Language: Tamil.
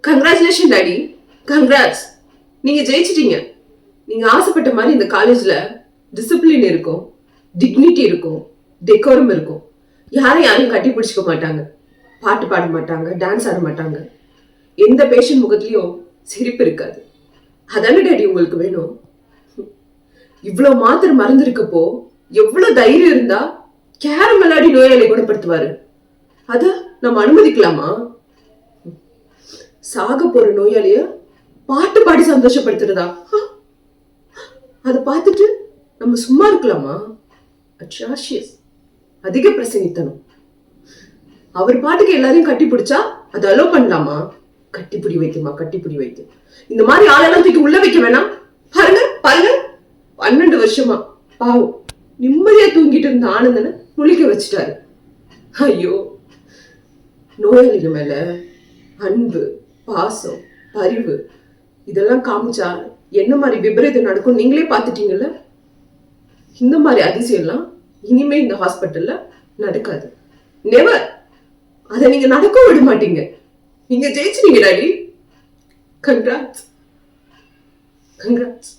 Congratulation daddy, congrats. நீங்க ஜெயிச்சிட்டீங்க. நீங்க ஆசைப்பட்ட மாதிரி இந்த காலேஜ்ல டிசிப்ளின் இருக்கும், டிக்னிட்டி இருக்கும், டெக்கோரம் இருக்கும். யாரையும் கட்டி பிடிச்சிக்க மாட்டாங்க, பாட்டு பாட மாட்டாங்க, டான்ஸ் ஆட மாட்டாங்க. எந்த பேஷண்ட் முகத்திலயும் சிரிப்பு இருக்காது. அதானே டாடி உங்களுக்கு வேணும்? இவ்வளவு மாத்திரை மருந்து இருக்கப்போ எவ்வளவு தைரியம் இருந்தா கேரம் விளையாடி நோயாளி குணப்படுத்துவாரு. அத நம்ம அனுமதிக்கலாமா? சாக போற நோயாளிய பாட்டு பாடி சந்தோஷப்படுத்துறதா? அத பார்த்துட்டு நம்ம சும்மா இருக்கலாமா? அட்ராஷியஸ், அதிக பிரசங்கித்தனம். அவர் பாட்டுக்கு எல்லாரையும் கட்டி பிடிச்சா அது அலோ பண்ணலாமா? கட்டிப்பிடி வைக்குமா, கட்டிப்பிடி வைக்கும். இந்த மாதிரி ஆளெல்லாம் தூக்கி உள்ள வைக்க வேணாம். பாருங்க பாருங்க, 12 வருஷமா பாவம் நிம்மதியா தூங்கிட்டு இருந்த ஆனந்தனை முழிக்க வச்சுட்டாரு. ஐயோ, நோயாளிகள் மேல அன்பு, பாசம், பரிவு இதெல்லாம் காமிச்சா என்ன மாதிரி விபரீதம் நடக்கும் நீங்களே பாத்துட்டீங்கல்ல. இந்த மாதிரி அதிசயம் எல்லாம் இனிமே இந்த ஹாஸ்பிட்டல்ல நடக்காது. நெவர். அதை நீங்க நடக்க விட மாட்டீங்க. நீங்க ஜெயிச்சிட்டீங்க டாடி. Congrats, congrats.